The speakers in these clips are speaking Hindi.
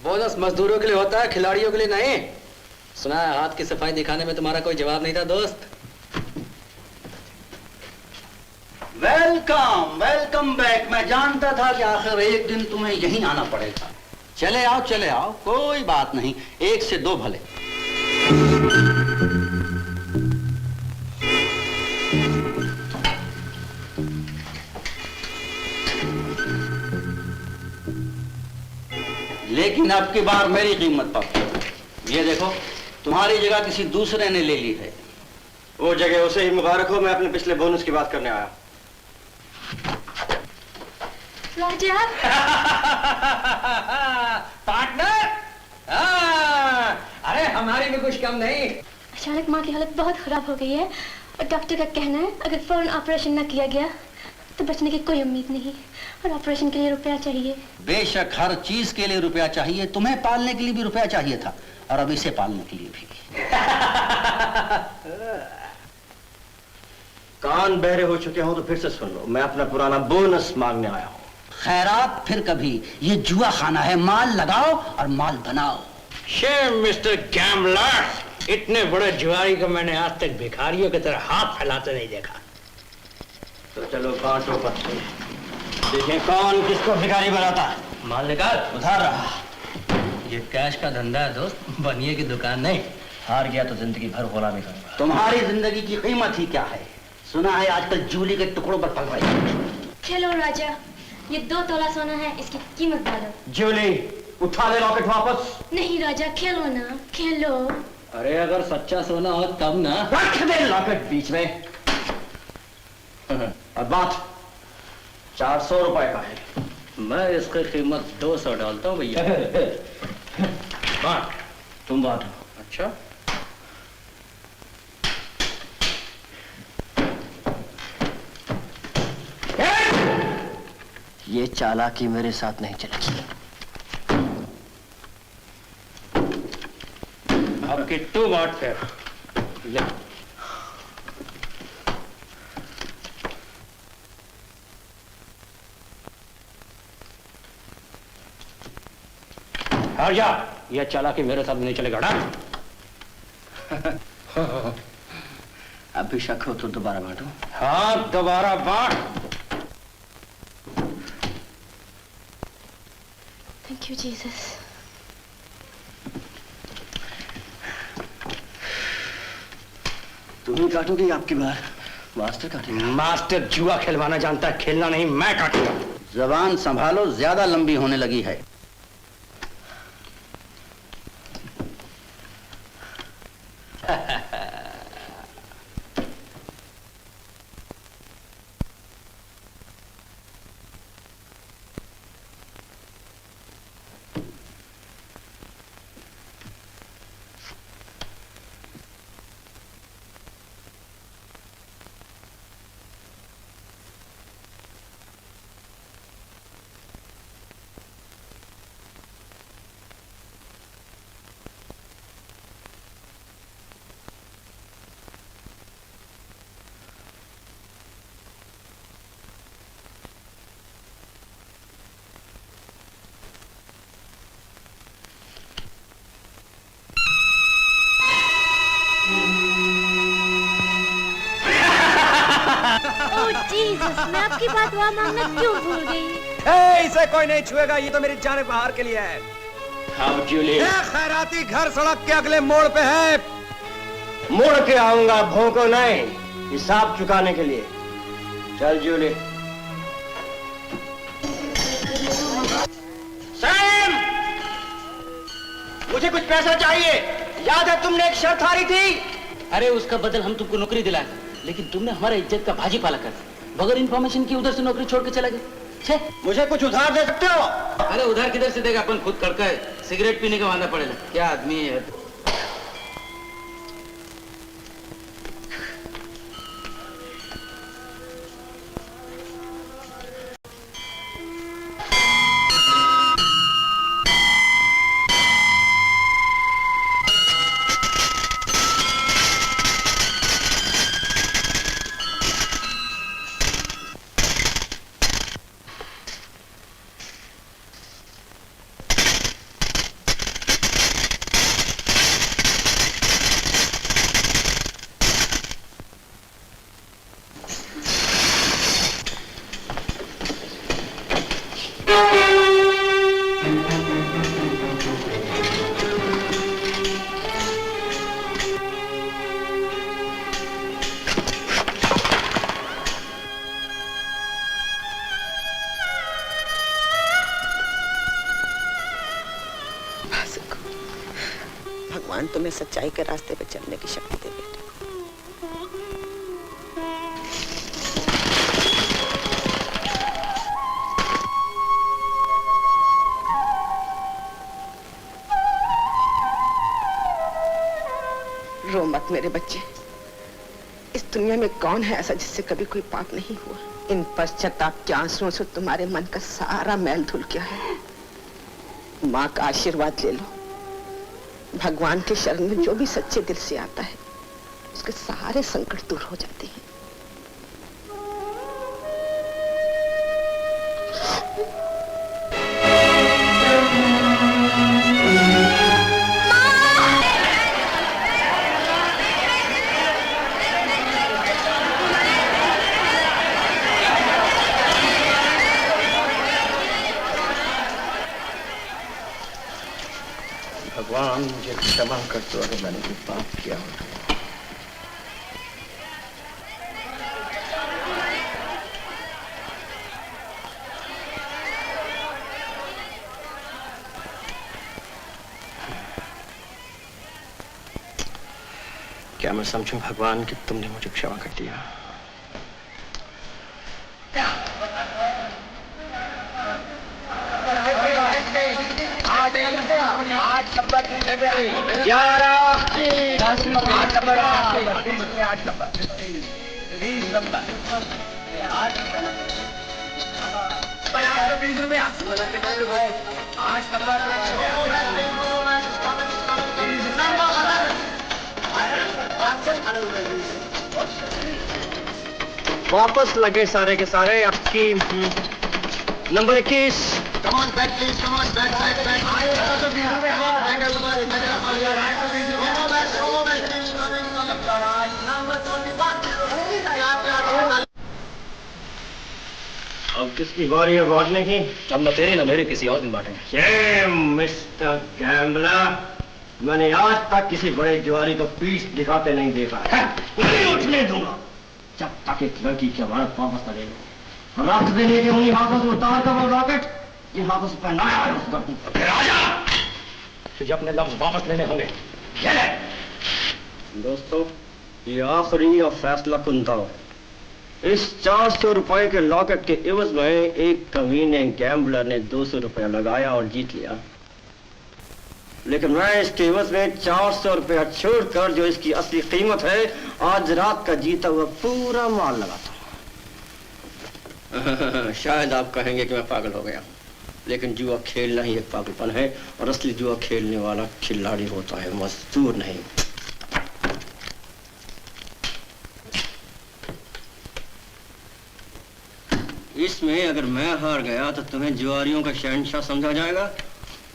बोनस मजदूरों के लिए होता है, खिलाड़ियों के लिए नहीं। सुना है हाथ की सफाई दिखाने में तुम्हारा कोई जवाब नहीं था दोस्त। Welcome welcome back. मैं जानता था कि आखिर एक दिन तुम्हें यहीं आना पड़ेगा। चले आओ, कोई बात नहीं, एक से दो भले। लेकिन अब की बार मेरी कीमत पर। ये देखो, तुम्हारी जगह किसी दूसरे ने ले ली है। वो जगह उसे ही मुबारक हो। मैं अपने पिछले बोनस की बात करने आया। राजा पार्टनर, अरे हमारी भी कुछ कम नहीं। अचानक माँ की हालत बहुत खराब हो गई है और डॉक्टर का कहना है अगर फौरन ऑपरेशन न किया गया तो बचने की कोई उम्मीद नहीं और ऑपरेशन के लिए रुपया चाहिए। बेशक हर चीज के लिए रुपया चाहिए। तुम्हें पालने के लिए भी रुपया चाहिए था और अब इसे पालने के लिए भी। कान बहरे हो चुके हो तो फिर से सुन लो। मैं अपना पुराना बोनस मांगने आया हूँ। खैरात फिर कभी। ये जुआ खाना है, माल लगाओ और माल बनाओ। शेम मिस्टर गैम्बलर, इतने बड़े जुआरी को मैंने आज तक भिखारियों की तरह हाथ फैलाते नहीं देखा। तो चलो बांटो पत्ते, देखें कौन किसको भिखारी बनाता है। माल निकाल। उधार रहा। ये कैश का धंधा है दोस्त, बनिए की दुकान नहीं। हार गया तो जिंदगी भर गुलामी करूंगा। तुम्हारी जिंदगी की कीमत ही क्या है? सुना है आजकल जूली के टुकड़ों पर पल रही है। खेलो राजा, ये 2 तोला सोना है, इसकी कीमत बोलो। जूली, उठा ले लॉकेट वापस। नहीं राजा, खेलो ना, खेलो। अरे अगर सच्चा सोना हो तब ना। रख दे लॉकेट बीच में। और बात 400 रुपए का है। मैं इसकी कीमत 200 डालता हूँ भैया। बांट, तुम बांटो। अच्छा, ये चालाकी मेरे साथ नहीं चलेगी। अब किट्टू बांट कर ले। हट जा, यह चालाकी मेरे साथ नहीं चलेगा ना। अब भी शक हो तो दोबारा बांटो। हाँ, दोबारा बांट। Thank you Jesus. तुम ही काटोगे आपकी बार? मास्टर काटेगा। मास्टर जुआ खिलवाना जानता है, खेलना नहीं। मैं काटूंगा। जबान संभालो, ज्यादा लंबी होने लगी है। जीसस, मैं आपकी बात दुआ मांगना क्यों भूल गई? इसे कोई नहीं छुएगा, ये तो मेरी जान बहार के लिए है। हाँ जूली। खैराती घर सड़क के अगले मोड़ पे है। मुड़ के आऊंगा, भोंको नहीं, हिसाब चुकाने के लिए। चल जूली। सैम, मुझे कुछ पैसा चाहिए। याद है तुमने एक शर्त हारी थी? अरे उसका बदल हम तुमको नौकरी दिलाए, लेकिन तुमने हमारे इज्जत का भाजी पाला कर दिया। बगैर इन्फॉर्मेशन की उधर से नौकरी छोड़ के चला गया। मुझे कुछ उधार दे सकते हो? अरे उधार किधर से देगा? अपन खुद खड़का है, सिगरेट पीने का मानना पड़ेगा। क्या आदमी है। भासुक, भगवान तुम्हें सच्चाई के रास्ते पे चलने की शक्ति दे बेटा। रो मत मेरे बच्चे। इस दुनिया में कौन है ऐसा जिससे कभी कोई पाप नहीं हुआ। इन पश्चाताप के आंसुओं से तुम्हारे मन का सारा मैल धुल गया है। माँ का आशीर्वाद ले लो। भगवान के शरण में जो भी सच्चे दिल से आता है उसके सारे संकट दूर हो जाते हैं। भगवान मुझे क्षमा कर दो अगर मैंने कोई पाप किया हो। क्या मैं समझूं भगवान कि तुमने मुझे क्षमा कर दिया? वापस लगे सारे के सारे। आपकी number 21। Come on, back please, come on, back. अब किसकी बारी है बांटने की? अब न तेरी न मेरी, किसी और दिन बांटेंगे। ये मिस्टर गैम्बलर, मैंने आज तक किसी बड़े जुआरी को पीठ दिखाते नहीं देखा है। नहीं उठने दूंगा जब तक एक लड़की की अमानत वापस न ले लो। रख देने के उन्हीं हाथों से उतार कर वो रॉकेट जिन हाथों से पहनाया है उस कर दूंगा। फिर आजा, तुझे अपने लफ्ज वापस लेने होंगे। ये ले। दोस्तों, ये आखिरी और फैसला कुन था। इस 400 रुपए के लॉकेट के एवज में एक कमीने गैम्बलर ने 200 रुपया लगाया और जीत लिया। लेकिन मैं इसके एवज में 400 रुपया छोड़कर जो इसकी असली कीमत है आज रात का जीता हुआ पूरा माल लगाता हूं। शायद आप कहेंगे कि मैं पागल हो गया, लेकिन जुआ खेलना ही एक पागलपन है और असली जुआ खेलने वाला खिलाड़ी होता है, मजदूर नहीं। इसमें अगर मैं हार गया तो तुम्हें जुआरियों का शहंशाह समझा जाएगा,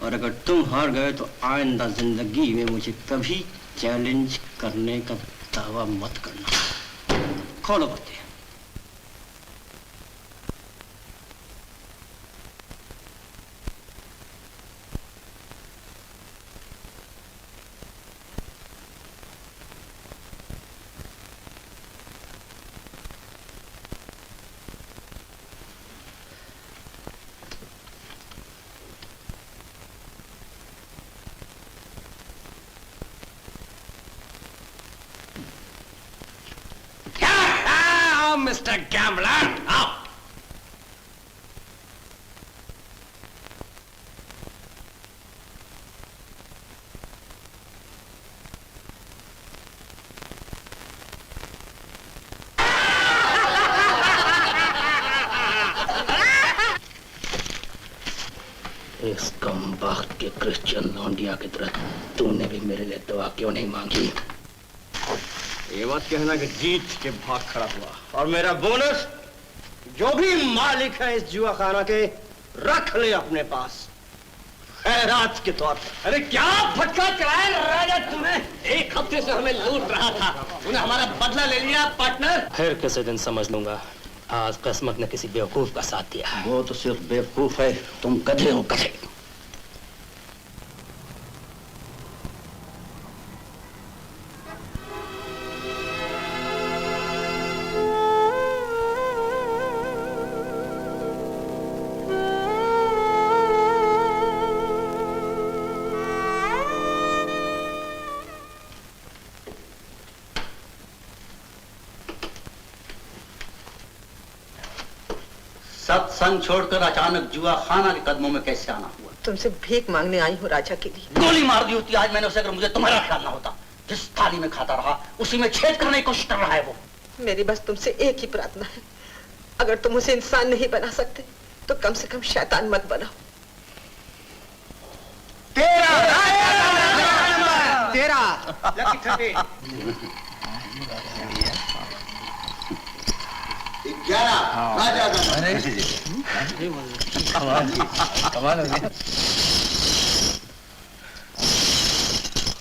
और अगर तुम हार गए तो आइंदा जिंदगी में मुझे कभी चैलेंज करने का दावा मत करना। खोलो पत्ते। Mr. Gambler, आओ। इस कमबख्त के क्रिश्चियन लौंडिया की तरह तूने भी मेरे लिए दुआ क्यों नहीं मांगी? ये मत कहना कि जीत के भाग खड़ा हुआ, और मेरा बोनस जो भी मालिक है इस जुआ खाना के रख ले अपने पास खैरात के तौर पर। अरे क्या फटका चलाया राजा तुम्हें? एक हफ्ते से हमें लूट रहा था, तूने हमारा बदला ले लिया पार्टनर। फिर किसी दिन समझ लूंगा। आज किस्मत ने किसी बेवकूफ का साथ दिया। वो तो सिर्फ बेवकूफ है, तुम गधे हो गधे। सत्संग छोड़कर अचानक जुआ खाना के कदमों में कैसे आना हुआ? तुमसे भीख मांगने आई हूँ राजा के लिए। गोली मार दी होती आज मैंने उसे, अगर मुझे तुम्हारा ख्याल ना होता। जिस थाली में खाता रहा उसी में छेद करने की कोशिश कर रहा है वो। मेरी बस तुमसे एक ही प्रार्थना है, अगर तुम उसे इंसान नहीं बना सकते तो कम से कम शैतान मत बनाओ। तेरा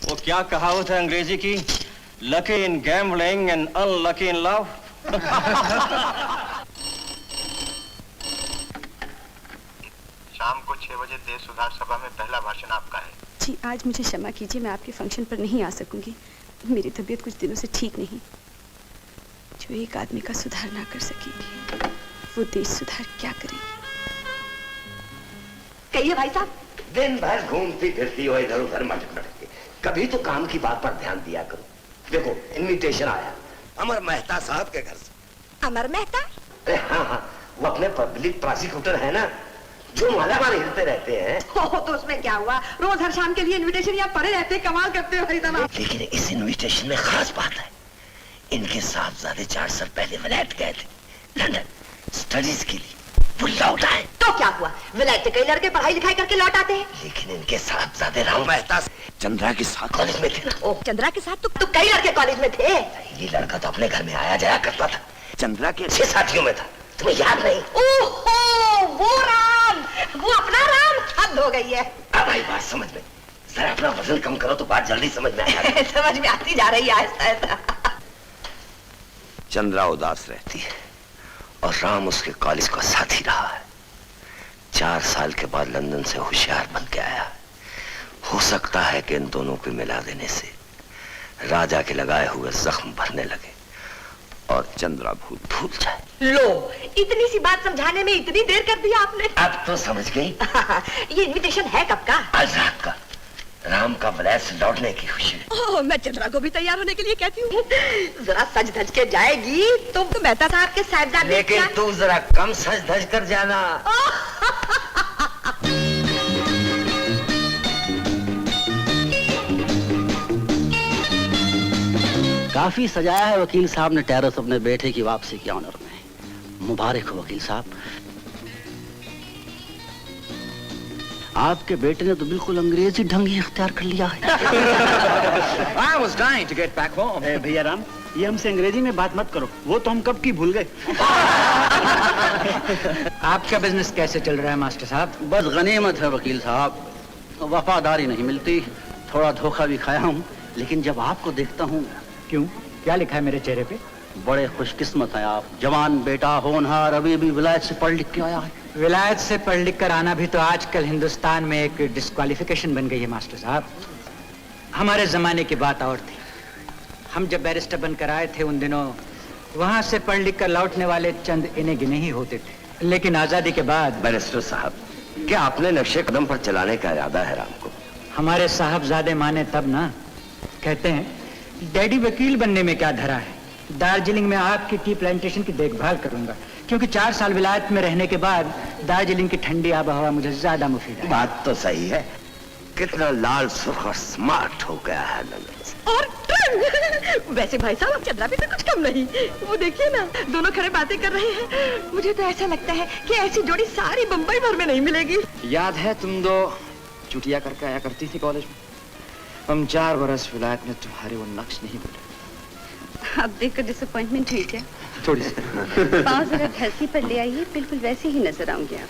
वो क्या कहावत है अंग्रेजी की, lucky in gambling and unlucky in love. शाम को 6 बजे देश सुधार सभा में पहला भाषण आपका है। जी आज मुझे क्षमा कीजिए, मैं आपके फंक्शन पर नहीं आ सकूंगी। मेरी तबीयत कुछ दिनों से ठीक नहीं। जो एक आदमी का सुधार ना कर सकेगी वो देश सुधार क्या करेगी? कहिए भाई साहब। दिन भर घूमती फिरती हो इधर उधर मटक के, कभी तो काम की बात पर ध्यान दिया करो। देखो इनविटेशन आया अमर मेहता साहब के घर से। अमर मेहता? अरे हाँ हाँ, वो अपने पब्लिक प्रोसिक्यूटर है ना, जो मालामाल हिलते रहते हैं। तो उसमें क्या हुआ, रोज हर शाम के लिए इनविटेशन यहाँ पड़े रहते हैं, कमाल करते हो भाई साहब। लेकिन इस इनविटेशन में खास बात है, इनके साहबजादे 4 साल पहले विलायत गए थे लंदन स्टडीज के लिए, वो लौट आए। तो क्या हुआ, विलायत से कई लड़के पढ़ाई लिखाई करके लौट आते हैं। लेकिन इनके साहबजादे राम मेहता चंद्रा के साथ कॉलेज में थे ना। ओह, चंद्रा के साथ तो कई लड़के कॉलेज में थे। ये लड़का तो अपने घर में आया जाया करता था, चंद्रा के अच्छे साथियों में था, तुम्हें याद नहीं? ओहो, वो राम, वो अपना राम। हद हो गई है। अब आई बात समझ में, जरा अपना वजन कम करो तो बात जल्दी समझ में आएगी। समझ में आती जा रही है आहिस्ता आहिस्ता। चंद्रा उदास रहती है और राम उसके कॉलेज का साथी रहा है। 4 साल के बाद लंदन से होशियार बन के आया। हो सकता है कि इन दोनों को मिला देने से राजा के लगाए हुए जख्म भरने लगे और चंद्रा भूल जाए। लो, इतनी सी बात समझाने में इतनी देर कर दी आपने। अब तो समझ गई। ये इनविटेशन है कब का? आज रात का, राम का विलायत से लौटने की खुशी में। ओह, मैं चंद्रा को भी तैयार होने के लिए कहती हूँ। जरा सज धज के जाएगी तो मेहता साहब के साहबजादे। लेकिन तू जरा कम सज धज कर जाना। काफी सजाया है वकील साहब ने टेरेस अपने बेटे की वापसी के ऑनर में। मुबारक हो वकील साहब, आपके बेटे ने तो बिल्कुल अंग्रेजी ढंग ही इख्तियार कर लिया है। I was dying to get back home. भैया राम, ये हमसे अंग्रेजी में बात मत करो, वो तो हम कब की भूल गए। आपका बिजनेस कैसे चल रहा है मास्टर साहब? बस गनीमत है वकील साहब, वफादारी नहीं मिलती, थोड़ा धोखा भी खाया हूँ, लेकिन जब आपको देखता हूँ। क्यों, क्या लिखा है मेरे चेहरे पे? बड़े खुशकिस्मत हैं आप, जवान बेटा होनहार, अभी भी विलायत से पढ़ लिख के आया है। विलायत से पढ़ लिख कर आना भी तो आजकल हिंदुस्तान में एक डिस्क्वालिफिकेशन बन गई है मास्टर साहब। हमारे जमाने की बात और थी। हम जब बैरिस्टर बनकर आए थे उन दिनों वहां से पढ़ लिख कर लौटने वाले चंद इन्हें गिने ही होते थे। लेकिन आजादी के बाद। बैरिस्टर साहब, क्या आपने नक्शे कदम पर चलाने का इरादा है राम को? हमारे साहबजादे माने तब ना। कहते हैं डैडी वकील बनने में क्या धरा है, दार्जिलिंग में आपकी टी प्लांटेशन की देखभाल करूंगा, क्योंकि 4 साल विलायत में रहने के बाद दार्जिलिंग की ठंडी आबहवा मुझे ज्यादा मुफीद है। बात तो सही है, कितना लाल सुर्ख और स्मार्ट हो गया है लंदन से। और वैसे भाई साहब, चंद्रा भी तो कुछ कम नहीं। वो देखिए ना, दोनों खड़े बातें कर रहे हैं। मुझे तो ऐसा लगता है कि ऐसी जोड़ी सारी बम्बई भर में नहीं मिलेगी। याद है तुम दो चुटिया करके आया करती थी कॉलेज में? हम 4 बरस विलायत में तुम्हारे वो नक्श नहीं भूले। अब देखकर डिसअपॉइंटमेंट हुई क्या? थोड़ी सी। पाँव जरा धरती पर ले आइए, बिल्कुल वैसे ही नजर आऊंगी आप।